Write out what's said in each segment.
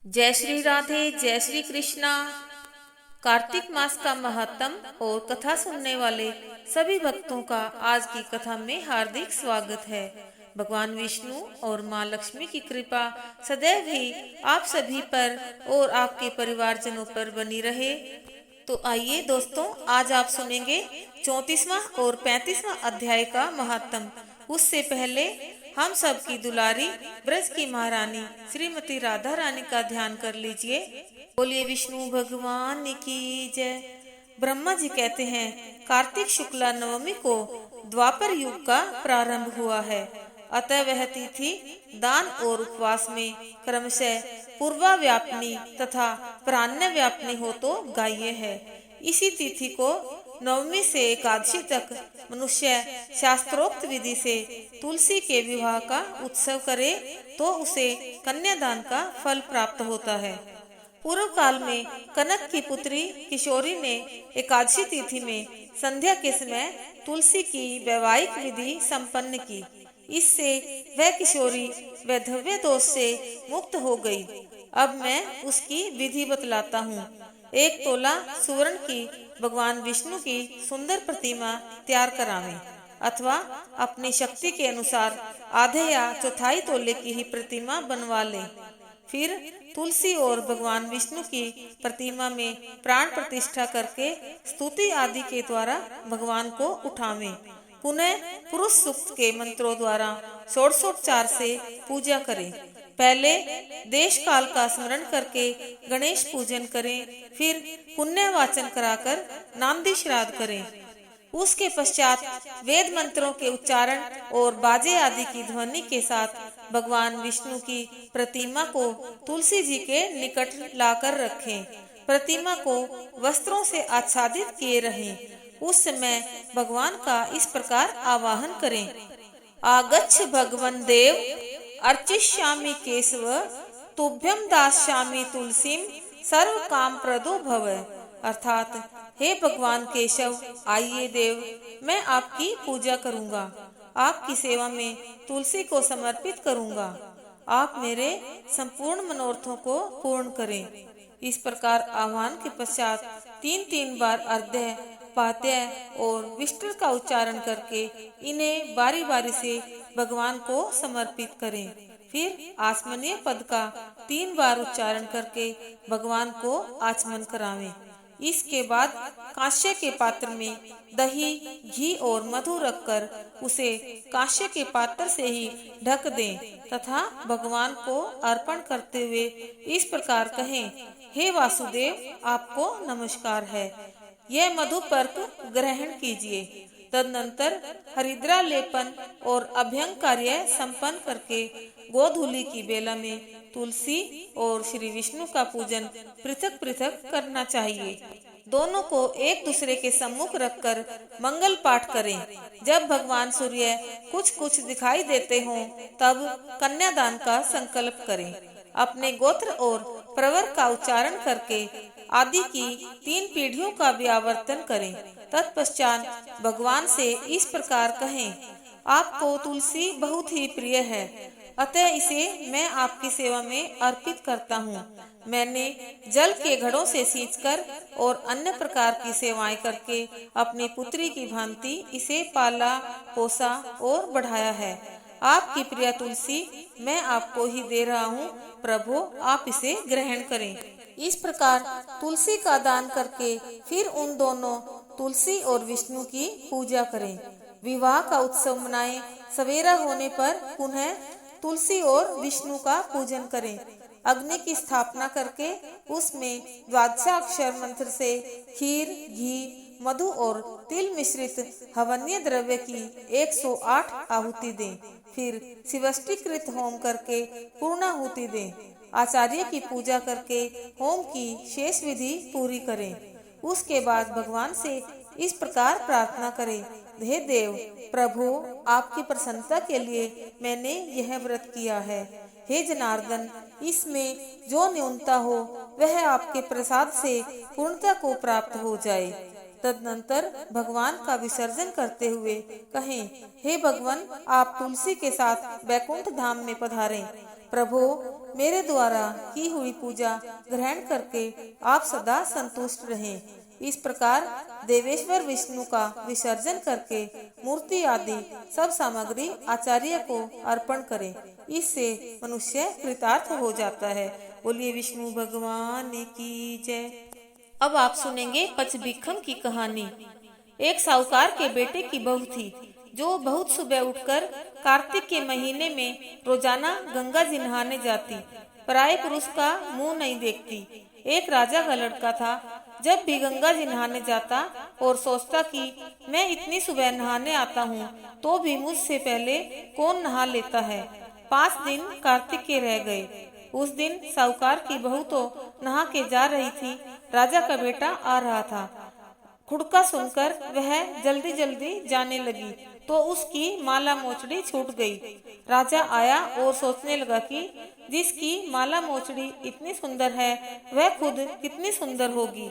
जय श्री राधे, जय श्री कृष्णा। कार्तिक मास का महत्तम और कथा सुनने वाले सभी भक्तों का आज की कथा में हार्दिक स्वागत है। भगवान विष्णु और माँ लक्ष्मी की कृपा सदैव ही आप सभी पर और आपके परिवारजनों पर बनी रहे। तो आइए दोस्तों, आज आप सुनेंगे 34वां और 35वां अध्याय का महत्तम। उससे पहले हम सब की दुलारी ब्रज की महारानी श्रीमती राधा रानी का ध्यान कर लीजिए। बोलिए विष्णु भगवान की जय। ब्रह्मा जी कहते हैं, कार्तिक शुक्ला नवमी को द्वापर युग का प्रारंभ हुआ है। अतः वह तिथि दान और उपवास में क्रमशः पूर्वा व्यापनी तथा प्राण्य व्यापनी हो तो गाह्य है। इसी तिथि को नवमी से एकादशी तक मनुष्य शास्त्रोक्त विधि से तुलसी के विवाह का उत्सव करे तो उसे कन्यादान का फल प्राप्त होता है। पूर्व काल में कनक की पुत्री किशोरी ने एकादशी तिथि में संध्या के समय तुलसी की वैवाहिक विधि संपन्न की। इससे वह किशोरी वैधव्य दोष से मुक्त हो गई। अब मैं उसकी विधि बतलाता हूँ। 1 तोला सुवर्ण की भगवान विष्णु की सुंदर प्रतिमा तैयार करावें अथवा अपनी शक्ति के अनुसार आधे या चौथाई तोले की ही प्रतिमा बनवा लें। फिर तुलसी और भगवान विष्णु की प्रतिमा में प्राण प्रतिष्ठा करके स्तुति आदि के द्वारा भगवान को उठावें। पुनः पुरुष सूक्त के मंत्रों द्वारा षोडशोपचार से पूजा करें। पहले देश काल का स्मरण करके गणेश पूजन करें, फिर पुण्य वाचन कराकर नांदी श्राद्ध करें। उसके पश्चात वेद मंत्रों के उच्चारण और बाजे आदि की ध्वनि के साथ भगवान विष्णु की प्रतिमा को तुलसी जी के निकट लाकर रखें। प्रतिमा को वस्त्रों से आच्छादित किए रहें। उस समय भगवान का इस प्रकार आवाहन करें। आगच्छ भगवन देव अर्चिष्यामि केशव तुभ्यं दास्यामि तुलसीम सर्व काम प्रदो भव। अर्थात हे भगवान केशव, आइए देव, मैं आपकी पूजा करूंगा, आपकी सेवा में तुलसी को समर्पित करूंगा। आप मेरे संपूर्ण मनोरथों को पूर्ण करें। इस प्रकार आह्वान के पश्चात 3 बार अर्घ्य, पाद्य और विष्टर का उच्चारण करके इन्हें बारी बारी से भगवान को समर्पित करें। फिर आचमनीय पद का 3 बार उच्चारण करके भगवान को आचमन करावें। इसके बाद कांस्य के पात्र में दही, घी और मधु रखकर उसे कांस्य के पात्र से ही ढक दें तथा भगवान को अर्पण करते हुए इस प्रकार कहें, हे वासुदेव, आपको नमस्कार है, यह मधुपर्क ग्रहण कीजिए। तदनंतर हरिद्रा लेपन और अभ्यंग कार्य संपन्न करके गोधूली की बेला में तुलसी और श्री विष्णु का पूजन पृथक पृथक करना चाहिए। दोनों को एक दूसरे के सम्मुख रखकर मंगल पाठ करें। जब भगवान सूर्य कुछ कुछ दिखाई देते हों तब कन्यादान का संकल्प करें। अपने गोत्र और प्रवर का उच्चारण करके आदि की 3 पीढ़ियों का भी आवर्तन करें। तत्पश्चात भगवान से इस प्रकार कहें, आपको तुलसी बहुत ही प्रिय है, अतः इसे मैं आपकी सेवा में अर्पित करता हूँ। मैंने जल के घड़ों से सींचकर और अन्य प्रकार की सेवाएं करके अपनी पुत्री की भांति इसे पाला, पोसा और बढ़ाया है। आपकी प्रिय तुलसी मैं आपको ही दे रहा हूँ, प्रभु आप इसे ग्रहण करें। इस प्रकार तुलसी का दान करके फिर उन दोनों तुलसी और विष्णु की पूजा करें। विवाह का उत्सव मनाएं। सवेरा होने पर पुनः तुलसी और विष्णु का पूजन करें। अग्नि की स्थापना करके उसमें द्वादशाक्षर मंत्र से खीर, घी, मधु और तिल मिश्रित हवन्य द्रव्य की 108 आहुति दें। फिर शिवष्टीकृत होम करके पूर्णाहुति दें। आचार्य की पूजा करके होम की शेष विधि पूरी करें। उसके बाद भगवान से इस प्रकार प्रार्थना करें, हे देव, प्रभु आपकी प्रसन्नता के लिए मैंने यह व्रत किया है। हे जनार्दन, इसमें जो न्यूनता हो वह आपके प्रसाद से पूर्णता को प्राप्त हो जाए। तदनंतर भगवान का विसर्जन करते हुए कहें, हे भगवान, आप तुलसी के साथ बैकुंठ धाम में पधारें। प्रभु, मेरे द्वारा की हुई पूजा ग्रहण करके आप सदा संतुष्ट रहें। इस प्रकार देवेश्वर विष्णु का विसर्जन करके मूर्ति आदि सब सामग्री आचार्य को अर्पण करें। इससे मनुष्य कृतार्थ हो जाता है। बोलिए विष्णु भगवान की जय। अब आप सुनेंगे पचबिखम की कहानी। एक साहूकार के बेटे की बहू थी जो बहुत सुबह उठकर कार्तिक के महीने में रोजाना गंगा जी नहाने जाती, पराये पुरुष का मुंह नहीं देखती। एक राजा का लड़का था। जब भी गंगा जी नहाने जाता और सोचता कि मैं इतनी सुबह नहाने आता हूँ तो भी मुझसे पहले कौन नहा लेता है। 5 दिन कार्तिक के रह गए। उस दिन साहूकार की बहू तो नहा के जा रही थी, राजा का बेटा आ रहा था। खुड़का सुनकर वह जल्दी जल्दी जाने लगी तो उसकी माला मोचड़ी छूट गई। राजा आया और सोचने लगा कि जिसकी माला मोचड़ी इतनी सुंदर है वह खुद कितनी सुंदर होगी।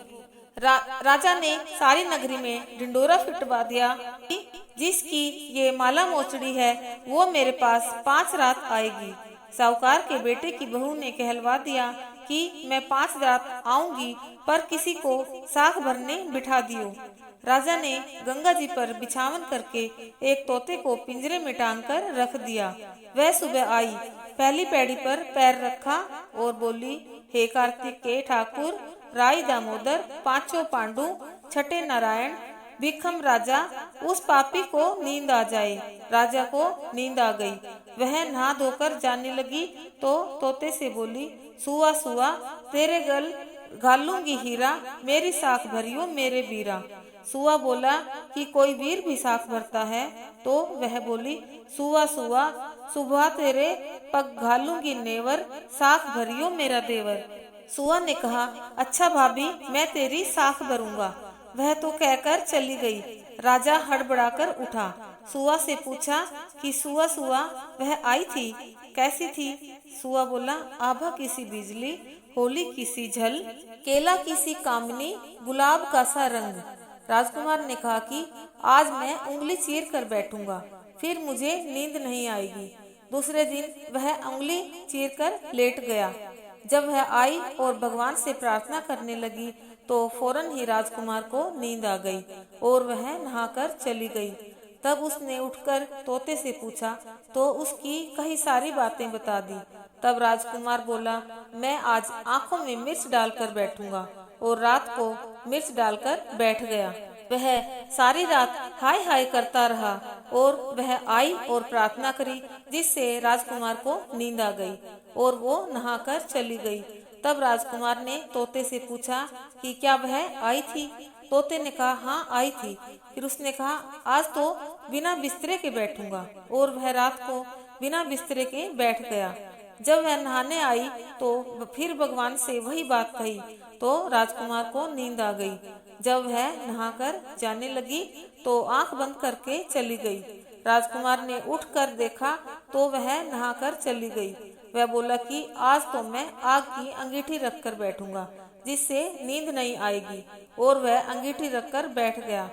राजा ने सारी नगरी में ढिंडोरा पिटवा दिया कि जिसकी ये माला मोचड़ी है वो मेरे पास 5 रात आएगी। साहूकार के बेटे की बहू ने कहलवा दिया कि मैं 5 रात आऊंगी, पर किसी को साख भरने बिठा दियो। राजा ने गंगा जी पर बिछावन करके एक तोते को पिंजरे में टांग कर रख दिया। वह सुबह आई, पहली पैड़ी पर पैर रखा और बोली, हे कार्तिक के ठाकुर, राई दामोदर, पांचों पांडु, छठे नारायण, भिखम राजा, उस पापी को नींद आ जाए। राजा को नींद आ गई। वह नहा धोकर जाने लगी तो तोते से बोली, सुआ सुआ, तेरे गल घालूंगी हीरा, मेरी साख भरियो मेरे बीरा। सुआ बोला कि कोई वीर भी साख भरता है? तो वह बोली, सुआ सुआ, सुबह तेरे पग घालूंगी नेवर, साख भरियो मेरा देवर। सुआ ने कहा, अच्छा भाभी, मैं तेरी साख भरूंगा। वह तो कहकर चली गई। राजा हड़बड़ाकर उठा। सुआ से पूछा कि सुआ सुआ, वह आई थी, कैसी थी? सुआ बोला, आभा किसी बिजली, होली किसी झल, केला किसी कामनी, गुलाब का सा रंग। राजकुमार ने कहा कि आज मैं उंगली चीर कर बैठूंगा, फिर मुझे नींद नहीं आएगी। दूसरे दिन वह उंगली चीर कर लेट गया। जब वह आई और भगवान से प्रार्थना करने लगी तो फौरन ही राजकुमार को नींद आ गई और वह नहाकर चली गई। तब उसने उठकर तोते से पूछा तो उसकी कई सारी बातें बता दी। तब राजकुमार बोला, मैं आज आंखों में मिर्च डालकर बैठूंगा, और रात को मिर्च डालकर बैठ गया। वह सारी रात हाय हाय करता रहा और वह आई और प्रार्थना करी, जिससे राजकुमार को नींद आ गई और वो नहाकर चली गई। तब राजकुमार ने तोते से पूछा कि क्या वह आई थी? तोते ने कहा, हाँ आई थी। फिर उसने कहा, आज तो बिना बिस्तरे के बैठूंगा, और वह रात को बिना बिस्तरे के बैठ गया। जब वह नहाने आई तो फिर भगवान से वही बात कही तो राजकुमार को नींद आ गई। जब वह नहाकर जाने लगी तो आंख बंद करके चली गई। राजकुमार ने उठकर देखा तो वह नहाकर चली गई। वह बोला कि आज तो मैं आग की अंगीठी रखकर बैठूंगा, जिससे नींद नहीं आएगी, और वह अंगीठी रखकर बैठ गया।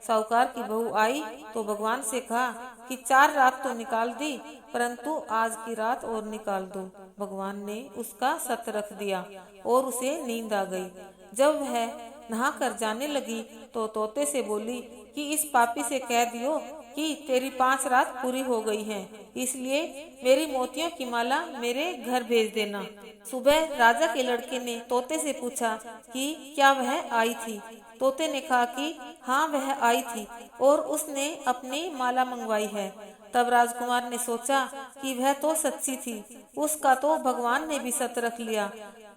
साहूकार की बहू आई तो भगवान से कहा कि 4 रात तो निकाल दी, परंतु आज की रात और निकाल दो। भगवान ने उसका सत रख दिया और उसे नींद आ गई। जब वह नहा कर जाने लगी तो तोते से बोली कि इस पापी से कह दियो कि तेरी 5 रात पूरी हो गई हैं, इसलिए मेरी मोतियों की माला मेरे घर भेज देना। सुबह राजा के लड़के ने तोते से पूछा कि क्या वह आई थी? तोते ने कहा कि हाँ वह आई थी और उसने अपनी माला मंगवाई है। तब राजकुमार ने सोचा कि वह तो सच्ची थी, उसका तो भगवान ने भी सत रख लिया।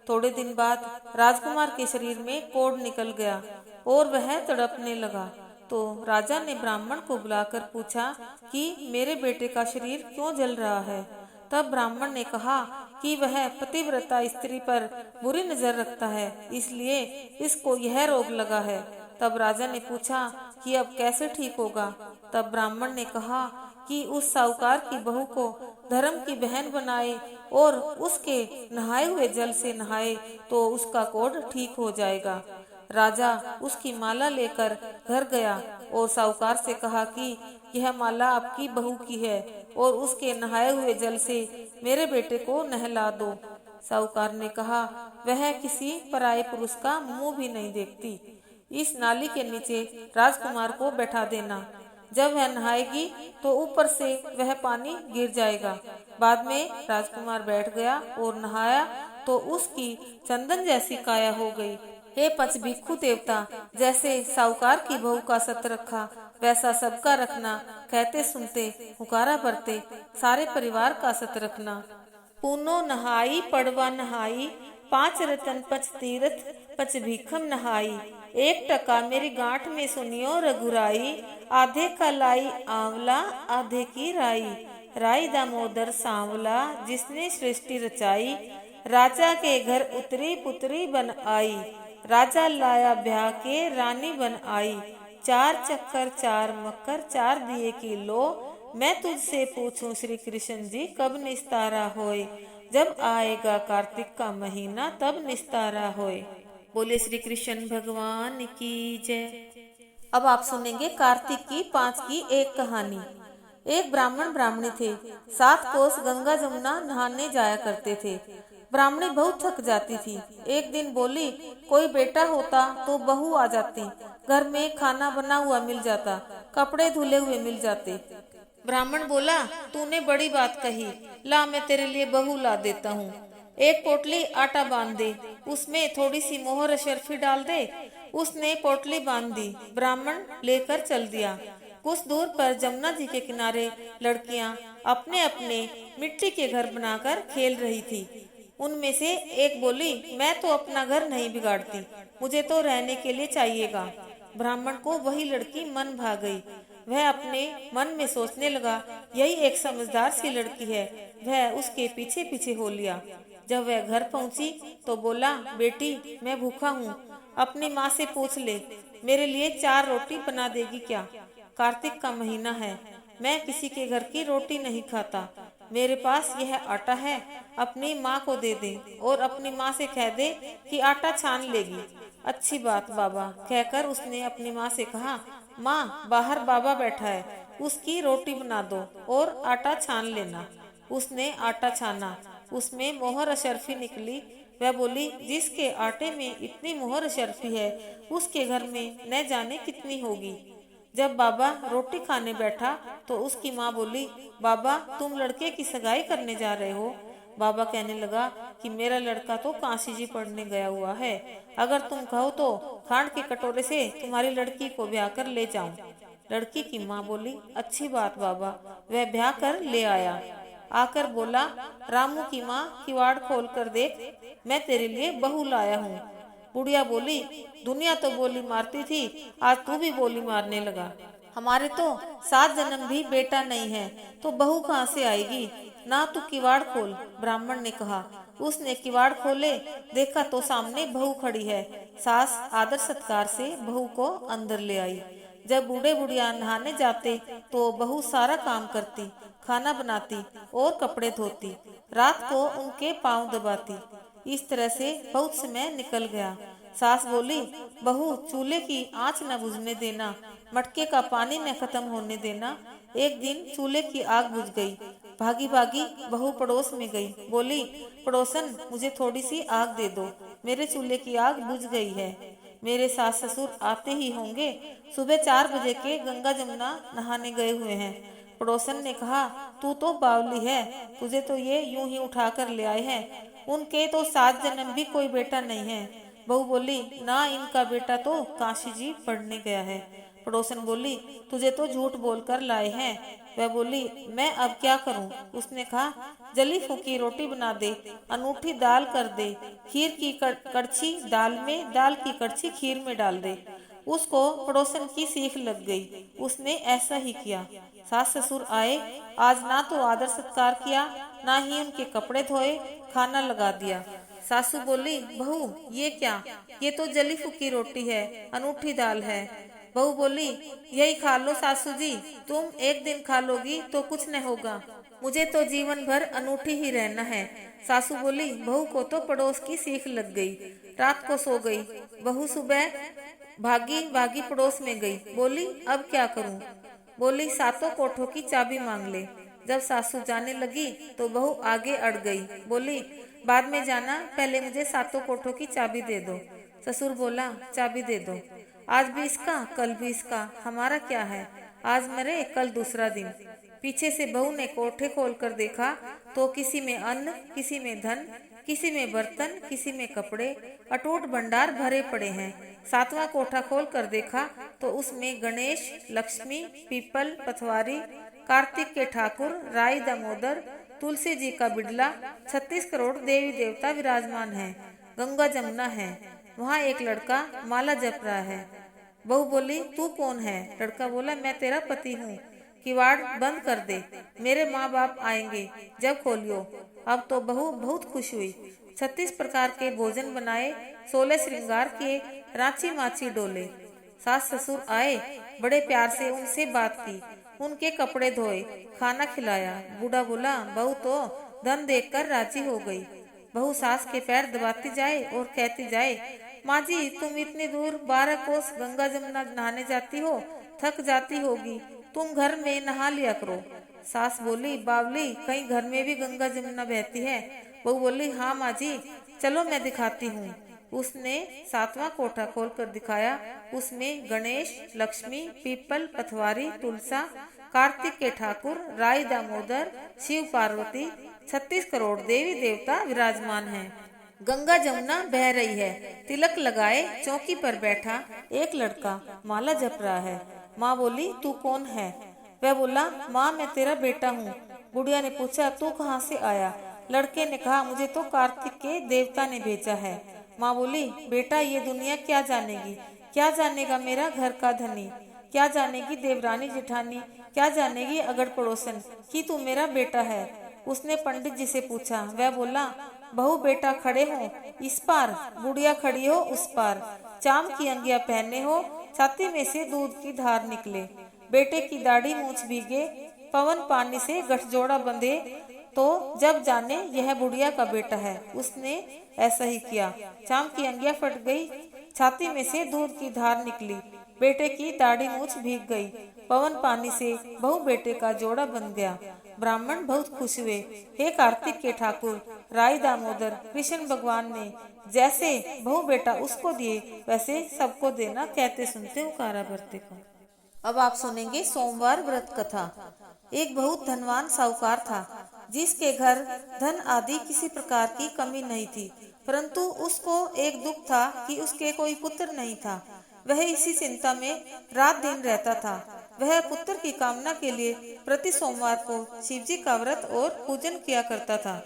थोड़े दिन बाद राजकुमार के शरीर में कोढ़ निकल गया और वह तड़पने लगा। तो राजा ने ब्राह्मण को बुलाकर पूछा कि मेरे बेटे का शरीर क्यों जल रहा है? तब ब्राह्मण ने कहा कि वह पतिव्रता स्त्री पर बुरी नजर रखता है, इसलिए इसको यह रोग लगा है। तब राजा ने पूछा कि अब कैसे ठीक होगा? तब ब्राह्मण ने कहा कि उस साहूकार की बहू को धर्म की बहन बनाए और उसके नहाए हुए जल से नहाए तो उसका कोढ़ ठीक हो जाएगा। राजा उसकी माला लेकर घर गया और साहूकार से कहा कि यह माला आपकी बहू की है और उसके नहाए हुए जल से मेरे बेटे को नहला दो। साहूकार ने कहा, वह किसी पराये पुरुष का मुंह भी नहीं देखती। इस नाली के नीचे राजकुमार को बैठा देना। जब वह नहाएगी तो ऊपर से वह पानी गिर जाएगा। बाद में राजकुमार बैठ गया और नहाया तो उसकी चंदन जैसी काया हो गई। हे पच भिक्षु देवता, जैसे साहूकार की बहू का सत रखा, वैसा सबका रखना। कहते सुनते हुकारा भरते सारे परिवार का सत रखना। पूनो नहाई पड़वा नहाई, 5 रतन पच तीरथ पच भीखम नहाई। 1 टका मेरी गांठ में सुनियो रघुराई, आधे का लाई आंवला आधे की राई। राई दामोदर सांवला जिसने सृष्टि रचाई, राजा के घर उतरी पुत्री बन आई। राजा लाया ब्याह के रानी बन आई, 4 चक्कर 4 मक्कर 4 दिए की लो। मैं तुझसे पूछूं श्री कृष्ण जी कब निस्तारा होए, जब आएगा कार्तिक का महीना तब निस्तारा होए। बोले श्री कृष्ण भगवान की जय। अब आप सुनेंगे कार्तिक की 5 की एक कहानी। एक ब्राह्मण ब्राह्मणी थे। 7 कोस गंगा जमुना नहाने जाया करते थे। ब्राह्मणी बहुत थक जाती थी। एक दिन बोली, कोई बेटा होता तो बहू आ जाती, घर में खाना बना हुआ मिल जाता, कपड़े धुले हुए मिल जाते। ब्राह्मण बोला, तूने बड़ी बात कही, ला मैं तेरे लिए बहू ला देता हूँ। एक पोटली आटा बांध दे, उसमें थोड़ी सी मोहर अशर्फी डाल दे। उसने पोटली बांध दी, ब्राह्मण लेकर चल दिया। कुछ दूर पर जमुना जी के किनारे लड़कियां अपने अपने मिट्टी के घर बनाकर खेल रही थी। उनमें से एक बोली, मैं तो अपना घर नहीं बिगाड़ती, मुझे तो रहने के लिए चाहिएगा। ब्राह्मण को वही लड़की मन भा गई। वह अपने मन में सोचने लगा, यही एक समझदार सी लड़की है। वह उसके पीछे पीछे हो लिया। जब वह घर पहुंची तो बोला, बेटी मैं भूखा हूँ, अपनी माँ से पूछ ले, मेरे लिए 4 रोटी बना देगी क्या? कार्तिक का महीना है, मैं किसी के घर की रोटी नहीं खाता। मेरे पास यह आटा है, अपनी माँ को दे दे और अपनी माँ से कह दे कि आटा छान लेगी। अच्छी बात बाबा, कहकर उसने अपनी माँ से कहा, माँ बाहर बाबा बैठा है, उसकी रोटी बना दो और आटा छान लेना। उसने आटा छाना, उसमें मोहर अशर्फी निकली। वह बोली, जिसके आटे में इतनी मोहर अशर्फी है उसके घर में न जाने कितनी होगी। जब बाबा रोटी खाने बैठा तो उसकी माँ बोली, बाबा तुम लड़के की सगाई करने जा रहे हो? बाबा कहने लगा कि मेरा लड़का तो काशी जी पढ़ने गया हुआ है, अगर तुम कहो तो खांड के कटोरे से तुम्हारी लड़की को ब्याह कर ले जाऊं। लड़की की माँ बोली, अच्छी बात बाबा। वह ब्याह कर ले आया। आकर बोला, रामू की माँ किवाड़ खोल कर देख, मैं तेरे लिए बहू लाया हूँ। बुढ़िया बोली, दुनिया तो बोली मारती थी, आज तू भी बोली मारने लगा। हमारे तो 7 जन्म भी बेटा नहीं है, तो बहू कहाँ से आएगी? ना तू किवाड़ खोल, ब्राह्मण ने कहा। उसने किवाड़ खोले, देखा तो सामने बहू खड़ी है। सास आदर सत्कार से बहू को अंदर ले आई। जब बूढ़े बुढ़िया नहाने जाते तो बहू सारा काम करती, खाना बनाती और कपड़े धोती, रात को उनके पांव दबाती। इस तरह से बहुत समय निकल गया। सास बोली, बहू चूल्हे की आंच न बुझने देना, मटके का पानी न खत्म होने देना। एक दिन चूल्हे की आग बुझ गई। भागी भागी बहू पड़ोस में गई। बोली, पड़ोसन मुझे थोड़ी सी आग दे दो, मेरे चूल्हे की आग बुझ गई है। मेरे सास ससुर आते ही होंगे, सुबह 4 बजे के गंगा जमुना नहाने गए हुए हैं। पड़ोसन ने कहा, तू तो बावली है, तुझे तो ये यूं ही उठा कर ले आए हैं, उनके तो 7 जन्म भी कोई बेटा नहीं है। बहू बोली, ना इनका बेटा तो काशी जी पढ़ने गया है। पड़ोसन बोली, तुझे तो झूठ बोलकर लाए हैं। वह बोली, मैं अब क्या करूं? उसने कहा, जली फूकी रोटी बना दे, अनूठी दाल कर दे, खीर की कड़छी दाल में, दाल की कड़छी खीर में डाल दे। उसको पड़ोसन की सीख लग गई। उसने ऐसा ही किया। सास ससुर आए, आज ना तो आदर सत्कार किया, ना ही उनके कपड़े धोए, खाना लगा दिया। सासू बोली, बहू ये क्या? ये तो जली फूकी रोटी है, अनूठी दाल है। बहू बोली, यही खा लो सासू जी, तुम एक दिन खा लोगी तो कुछ न होगा, मुझे तो जीवन भर अनूठी ही रहना है। सासू बोली, बहू को तो पड़ोस की सीख लग गई, रात को सो गई। बहू सुबह भागी भागी पड़ोस में गई। बोली, अब क्या करूं? बोली, 7 कोठों की चाबी मांग ले। जब सासू जाने लगी तो बहू आगे अड़ गई, बोली बाद में जाना, पहले मुझे सातों कोठों की चाबी दे दो। ससुर बोला चाबी दे दो, आज भी इसका कल भी इसका, हमारा क्या है, आज मरे कल दूसरा दिन। पीछे से बहू ने कोठे खोलकर देखा तो किसी में अन्न, किसी में धन, किसी में बर्तन, किसी में कपड़े, अटूट भंडार भरे पड़े हैं। सातवां कोठा खोल कर देखा तो उसमें गणेश, लक्ष्मी, पीपल, पथवारी, कार्तिक के ठाकुर, राई दामोदर, तुलसी जी का बिडला, 36 करोड़ देवी देवता विराजमान हैं। गंगा जमुना है, वहाँ एक लड़का माला जप रहा है। बहू बोली तू कौन है? लड़का बोला मैं तेरा पति हूँ, किवाड़ बंद कर दे, मेरे माँ बाप आएंगे जब खोलियो। अब तो बहू बहुत खुश हुई। 36 प्रकार के भोजन बनाए, 16 श्रृंगार किए, रांची माची डोले। सास ससुर आए, बड़े प्यार से उनसे बात की, उनके कपड़े धोए, खाना खिलाया। बूढ़ा बोला बहू तो धन देखकर राजी हो गई। बहू सास के पैर दबाती जाए और कहती जाए माँ जी तुम इतनी दूर 12 कोस गंगा जमुना नहाने जाती हो, थक जाती होगी, तुम घर में नहा लिया करो। सास बोली बावली कहीं घर में भी गंगा जमुना बहती है? बहू बोली हाँ माँ जी, चलो मैं दिखाती हूँ। उसने सातवां कोठा खोलकर दिखाया, उसमें गणेश, लक्ष्मी, पीपल, पथवारी, तुलसा, कार्तिक के ठाकुर, राई दामोदर, शिव पार्वती, 36 करोड़ देवी देवता विराजमान हैं। गंगा जमुना बह रही है। तिलक लगाए चौकी पर बैठा एक लड़का माला जप रहा है। माँ बोली तू कौन है? वह बोला माँ मैं तेरा बेटा हूँ। बुढ़िया ने पूछा तू कहाँ से आया? लड़के ने कहा मुझे तो कार्तिक के देवता ने भेजा है। माँ बोली बेटा ये दुनिया क्या जानेगी, क्या जानेगा मेरा घर का धनी, क्या जानेगी देवरानी जेठानी, क्या जानेगी अगड़ पड़ोसन कि तू मेरा बेटा है। उसने पंडित जी से पूछा, वह बोला बहू बेटा खड़े हो इस पार, बुढ़िया खड़ी हो उस पार, चाम की अंगिया पहने हो, छाती में से दूध की धार निकले, बेटे की दाढ़ी मूछ भीगे, पवन पानी से गठजोड़ा बंधे तो जब जाने यह बुढ़िया का बेटा है। उसने ऐसा ही किया, चाम की अंगिया फट गई, छाती में से दूध की धार निकली, बेटे की दाढ़ी मूछ भीग गई, पवन पानी से बहू बेटे का जोड़ा बन गया। ब्राह्मण बहुत खुश हुए। हे कार्तिक के ठाकुर, राई दामोदर, कृष्ण भगवान ने जैसे बहू बेटा उसको दिए वैसे सबको देना, कहते सुनते उकारा भरते को। अब आप सुनेंगे सोमवार व्रत कथा। एक बहुत धनवान साहूकार था, जिसके घर धन आदि किसी प्रकार की कमी नहीं थी, परंतु उसको एक दुख था कि उसके कोई पुत्र नहीं था। वह इसी चिंता में रात दिन रहता था। वह पुत्र की कामना के लिए प्रति सोमवार को शिव जी का व्रत और पूजन किया करता था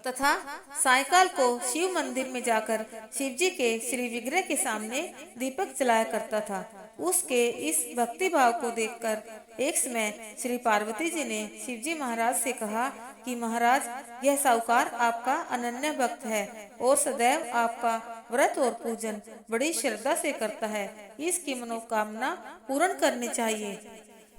तथा सायंकाल को शिव मंदिर में जाकर शिव जी के श्री विग्रह के सामने दीपक जलाया करता था। उसके इस भक्ति भाव को देखकर एक समय श्री पार्वती जी ने शिव जी महाराज से कहा कि महाराज यह साहूकार आपका अनन्य भक्त है और सदैव आपका व्रत और पूजन बड़ी श्रद्धा से करता है, इसकी मनोकामना पूर्ण करनी चाहिए।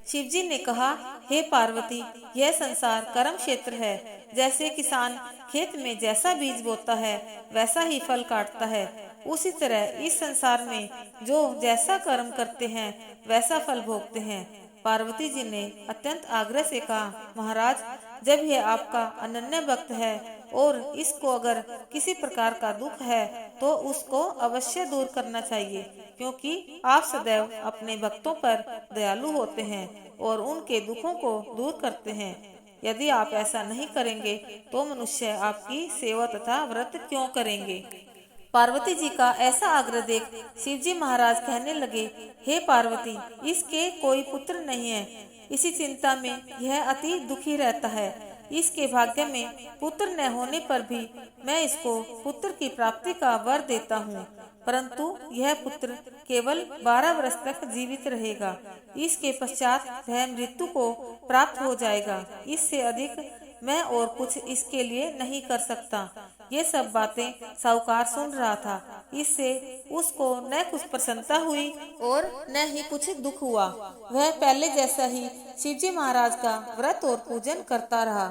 शिव जी ने कहा हे पार्वती, यह संसार कर्म क्षेत्र है। जैसे किसान खेत में जैसा बीज बोता है वैसा ही फल काटता है, उसी तरह इस संसार में जो जैसा कर्म करते हैं वैसा फल भोगते हैं। पार्वती जी ने अत्यंत आग्रह से कहा महाराज, जब यह आपका अनन्य भक्त है और इसको अगर किसी प्रकार का दुख है तो उसको अवश्य दूर करना चाहिए, क्योंकि आप सदैव अपने भक्तों पर दयालु होते हैं और उनके दुखों को दूर करते हैं। यदि आप ऐसा नहीं करेंगे तो मनुष्य आपकी सेवा तथा व्रत क्यों करेंगे। पार्वती जी का ऐसा आग्रह देख शिव जी महाराज कहने लगे, हे पार्वती, इसके कोई पुत्र नहीं है, इसी चिंता में यह अति दुखी रहता है। इसके भाग्य में पुत्र न होने पर भी मैं इसको पुत्र की प्राप्ति का वर देता हूँ, परंतु यह पुत्र केवल 12 वर्ष तक जीवित रहेगा। इसके पश्चात वह मृत्यु को प्राप्त हो जाएगा। इससे अधिक मैं और कुछ इसके लिए नहीं कर सकता। ये सब बातें साहूकार सुन रहा था। इससे उसको न कुछ प्रसन्नता हुई और न ही कुछ दुख हुआ। वह पहले जैसा ही शिवजी महाराज का व्रत और पूजन करता रहा।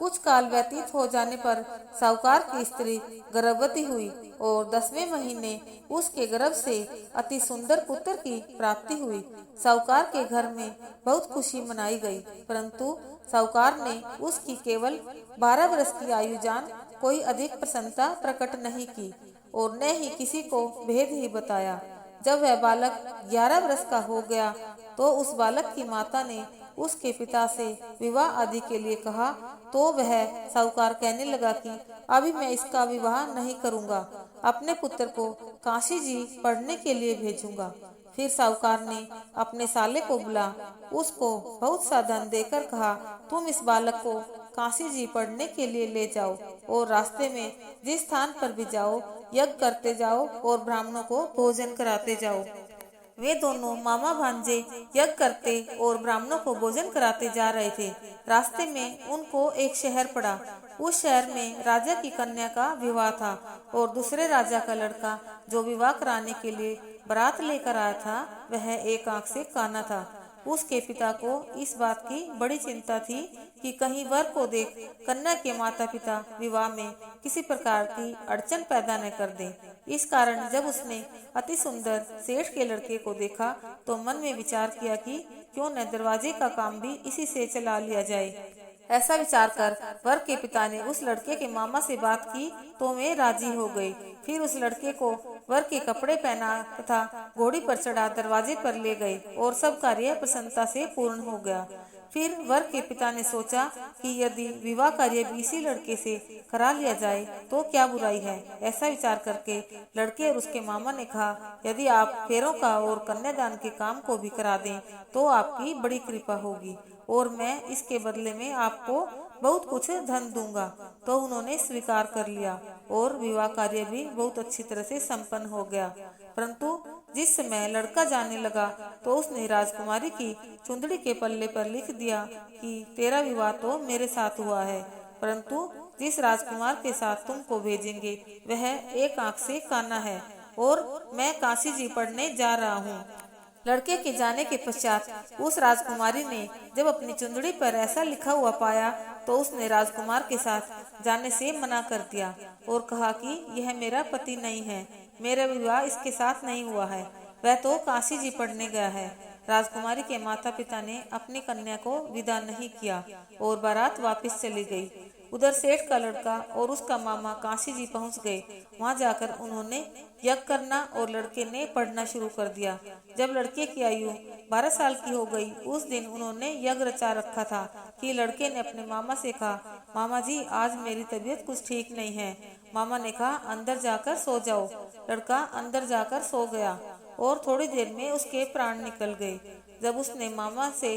कुछ काल व्यतीत हो जाने पर साहूकार की स्त्री गर्भवती हुई और 10वें महीने उसके गर्भ से अति सुंदर पुत्र की प्राप्ति हुई। साहूकार के घर में बहुत खुशी मनाई गई, परंतु साहूकार ने उसकी केवल 12 वर्ष की आयु जान कोई अधिक प्रसन्नता प्रकट नहीं की और न ही किसी को भेद ही बताया। जब वह बालक 11 वर्ष का हो गया तो उस बालक की माता ने उसके पिता से विवाह आदि के लिए कहा, तो वह साहूकार कहने लगा कि अभी मैं इसका विवाह नहीं करूंगा, अपने पुत्र को काशी जी पढ़ने के लिए भेजूंगा। फिर साहूकार ने अपने साले को बुला उसको बहुत सा धन देकर कहा, तुम इस बालक को काशी जी पढ़ने के लिए ले जाओ और रास्ते में जिस स्थान पर भी जाओ यज्ञ करते जाओ और ब्राह्मणों को भोजन कराते जाओ। वे दोनों मामा भांजे यज्ञ करते और ब्राह्मणों को भोजन कराते जा रहे थे। रास्ते में उनको एक शहर पड़ा। उस शहर में राजा की कन्या का विवाह था और दूसरे राजा का लड़का जो विवाह कराने के लिए बारात लेकर आया था वह एक आंख से काना था। उसके पिता को इस बात की बड़ी चिंता थी कि कहीं वर को देख कन्या के माता पिता विवाह में किसी प्रकार की अड़चन पैदा न कर दें। इस कारण जब उसने अति सुंदर सेठ के लड़के को देखा तो मन में विचार किया कि क्यों न दरवाजे का काम भी इसी से चला लिया जाए। ऐसा विचार कर वर के पिता ने उस लड़के के मामा से बात की तो वे राजी हो गए। फिर उस लड़के को वर के कपड़े पहना तथा घोड़ी पर चढ़ा दरवाजे पर ले गए और सब कार्य प्रसन्नता से पूर्ण हो गया। फिर वर के पिता ने सोचा कि यदि विवाह कार्य भी इसी लड़के से करा लिया जाए तो क्या बुराई है। ऐसा विचार करके लड़के और उसके मामा ने कहा, यदि आप फेरों का और कन्यादान के काम को भी करा दें तो आपकी बड़ी कृपा होगी और मैं इसके बदले में आपको बहुत कुछ धन दूंगा। तो उन्होंने स्वीकार कर लिया और विवाह कार्य भी बहुत अच्छी तरह से संपन्न हो गया। परंतु जिस समय लड़का जाने लगा तो उसने राजकुमारी की चुंदड़ी के पल्ले पर लिख दिया कि तेरा विवाह तो मेरे साथ हुआ है, परंतु जिस राजकुमार के साथ तुमको भेजेंगे वह एक आंख से काना है और मैं काशी जी पढ़ने जा रहा हूँ। लड़के के जाने के पश्चात उस राजकुमारी ने जब अपनी चुंदड़ी पर ऐसा लिखा हुआ पाया तो उसने राजकुमार के साथ जाने से मना कर दिया और कहा कि यह मेरा पति नहीं है, मेरा विवाह इसके साथ नहीं हुआ है, वह तो काशी जी पढ़ने गया है। राजकुमारी के माता पिता ने अपनी कन्या को विदा नहीं किया और बारात वापस चली गई। उधर सेठ का लड़का और उसका मामा काशी जी पहुंच गए। वहां जाकर उन्होंने यज्ञ करना और लड़के ने पढ़ना शुरू कर दिया। जब लड़के की आयु 12 साल की हो गई उस दिन उन्होंने यज्ञ रचा रखा था कि लड़के ने अपने मामा से कहा, मामा जी आज मेरी तबीयत कुछ ठीक नहीं है। मामा ने कहा, अंदर जाकर सो जाओ। लड़का अंदर जाकर सो गया और थोड़ी देर में उसके प्राण निकल गए। जब उसने मामा से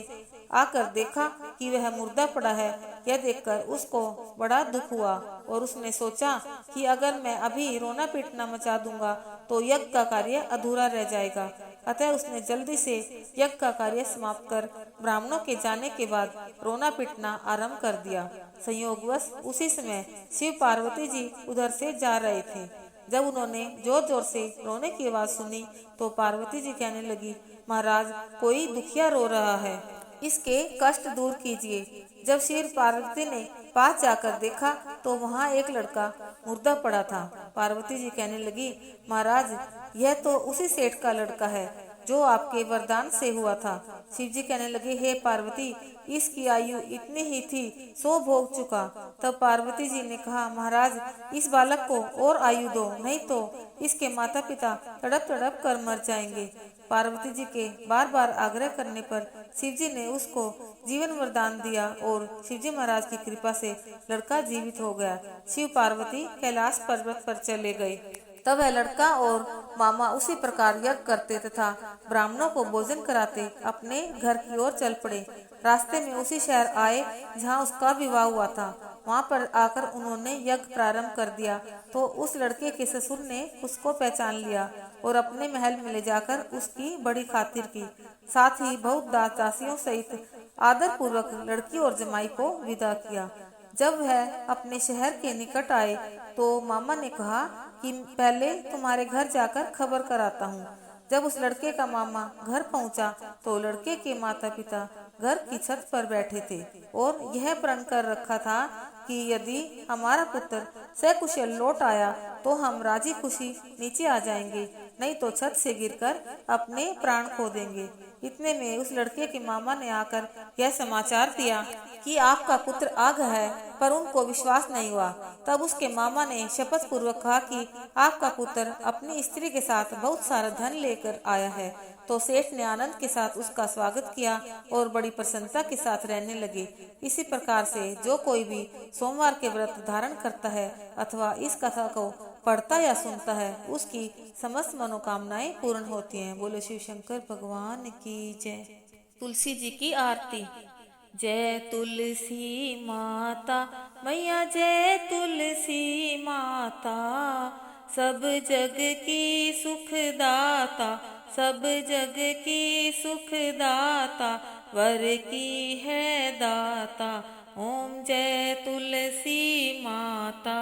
आकर देखा कि वह मुर्दा पड़ा है, यह देखकर उसको बड़ा दुख हुआ और उसने सोचा कि अगर मैं अभी रोना पीटना मचा दूंगा तो यज्ञ का कार्य अधूरा रह जाएगा। अतः उसने जल्दी से यज्ञ का कार्य समाप्त कर ब्राह्मणों के जाने के बाद रोना पीटना आरंभ कर दिया। संयोगवश उसी समय शिव पार्वती जी उधर से जा रहे थे। जब उन्होंने जोर जोर से रोने की आवाज सुनी तो पार्वती जी कहने लगी, महाराज कोई दुखिया रो रहा है, इसके कष्ट दूर कीजिए। जब शिव पार्वती ने पास जाकर देखा तो वहाँ एक लड़का मुर्दा पड़ा था। पार्वती जी कहने लगी, महाराज यह तो उसी सेठ का लड़का है जो आपके वरदान से हुआ था। शिव जी कहने लगे, हे पार्वती इसकी आयु इतनी ही थी, सो भोग चुका। तब पार्वती जी ने कहा, महाराज इस बालक को और आयु दो, नहीं तो इसके माता पिता तड़प तड़प कर मर जाएंगे। पार्वती जी के बार बार आग्रह करने पर शिव जी ने उसको जीवन वरदान दिया और शिवजी महाराज की कृपा से लड़का जीवित हो गया। शिव पार्वती कैलाश पर्वत पर चले गए। तब वह लड़का और मामा उसी प्रकार यज्ञ करते तथा ब्राह्मणों को भोजन कराते अपने घर की ओर चल पड़े। रास्ते में उसी शहर आए जहाँ उसका विवाह हुआ था। वहाँ पर आकर उन्होंने यज्ञ प्रारंभ कर दिया तो उस लड़के के ससुर ने उसको पहचान लिया और अपने महल में ले जाकर उसकी बड़ी खातिर की। साथ ही बहुत दास दासियों सहित आदर पूर्वक लड़की और जमाई को विदा किया। जब वह अपने शहर के निकट आए तो मामा ने कहा कि पहले तुम्हारे घर जाकर खबर कराता हूँ। जब उस लड़के का मामा घर पहुँचा तो लड़के के माता पिता घर की छत पर बैठे थे और यह प्रण कर रखा था कि यदि हमारा पुत्र सकुशल लौट आया तो हम राजी खुशी नीचे आ जाएंगे, नहीं तो छत से गिरकर अपने प्राण खो देंगे। इतने में उस लड़के के मामा ने आकर यह समाचार दिया कि आपका पुत्र आ गया है, पर उनको विश्वास नहीं हुआ। तब उसके मामा ने शपथ पूर्वक कहा कि आपका पुत्र अपनी स्त्री के साथ बहुत सारा धन लेकर आया है। तो सेठ ने आनंद के साथ उसका स्वागत किया और बड़ी प्रसन्नता के साथ रहने लगे। इसी प्रकार से जो कोई भी सोमवार के व्रत धारण करता है अथवा इस कथा को पढ़ता या सुनता है, उसकी समस्त मनोकामनाएं पूर्ण होती हैं। बोले शिव शंकर भगवान की जय। तुलसी जी की आरती। जय तुलसी माता मैया, जय तुलसी माता, सब जग की सुखदाता, सब जग की सुखदाता, वर की है दाता। ओम जय तुलसी माता।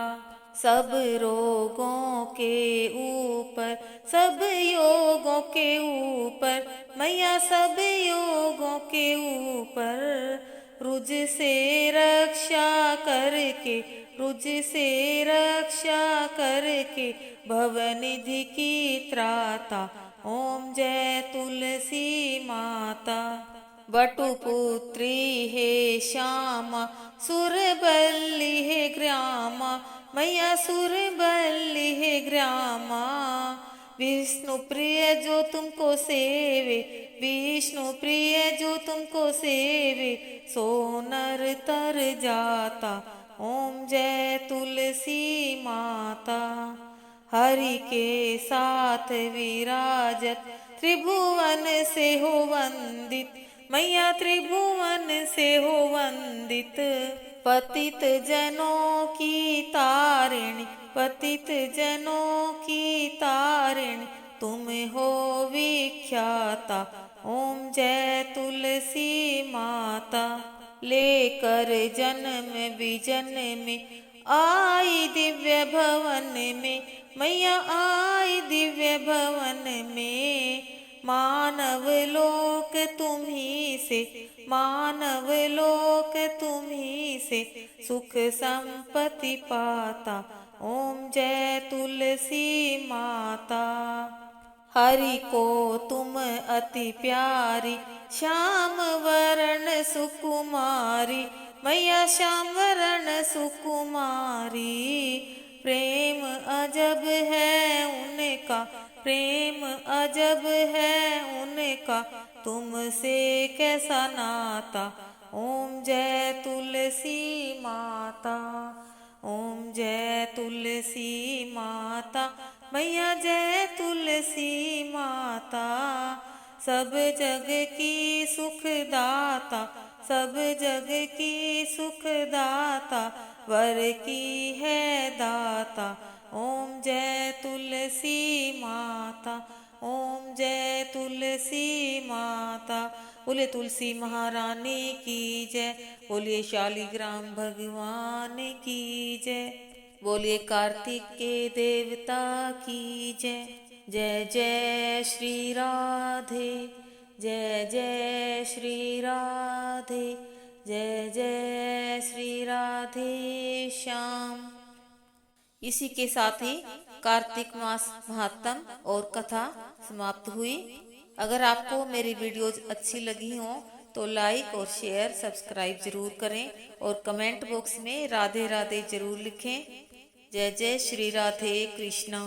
सब रोगों के ऊपर, सब योगों के ऊपर मैया, सब योगों के ऊपर रुझ से रक्षा करके, रुझ से रक्षा करके भवनिधि की त्राता। ओम जय तुलसी माता। बटुपुत्री हे श्यामा, सुरबल्ली हे ग्रामा मैया, सुरबल्ली हे ग्रामा। विष्णु प्रिय जो तुमको सेवे, विष्णु प्रिय जो तुमको सेवे, सो नर तर जाता। ओम जय तुलसी माता। हरि के साथ विराजत, त्रिभुवन से हो वंदित मैया, त्रिभुवन से हो वंदित। पतित जनों की तारिणी, पतित जनों की तारिणी, तुम हो विख्याता। ओम जय तुलसी माता। लेकर जन्म विजन में आई दिव्य भवन में मैया, आई दिव्य भवन में। मानव लोक तुम्ही से, मानव लोक तुम्ही से, सुख संपत्ति पाता। ओम जय तुलसी माता। हरि को तुम अति प्यारी, श्याम वरण सुकुमारी मैया, श्याम वरण सुकुमारी। प्रेम अजब है उनका, प्रेम अजब है उनका, तुमसे कैसा नाता। ओम जय तुलसी माता। ओम जय तुलसी माता मैया, जय तुलसी माता। सब जग की सुखदाता, सब जग की सुखदाता, वर की है दाता। ओम जय तुलसी माता। ओम जय तुलसी माता। बोले तुलसी महारानी की जय। बोलिए शालिग्राम भगवान की जय। बोलिए कार्तिक के देवता की जय। जय जय श्री राधे, जय जय श्री राधे, जय जय श्री राधे श्याम। इसी के साथ ही कार्तिक मास महात्म और कथा समाप्त हुई। अगर आपको मेरी वीडियोज अच्छी लगी हो तो लाइक और शेयर सब्सक्राइब जरूर करें और कमेंट बॉक्स में राधे राधे जरूर लिखें। जय जय श्री राधे कृष्णा।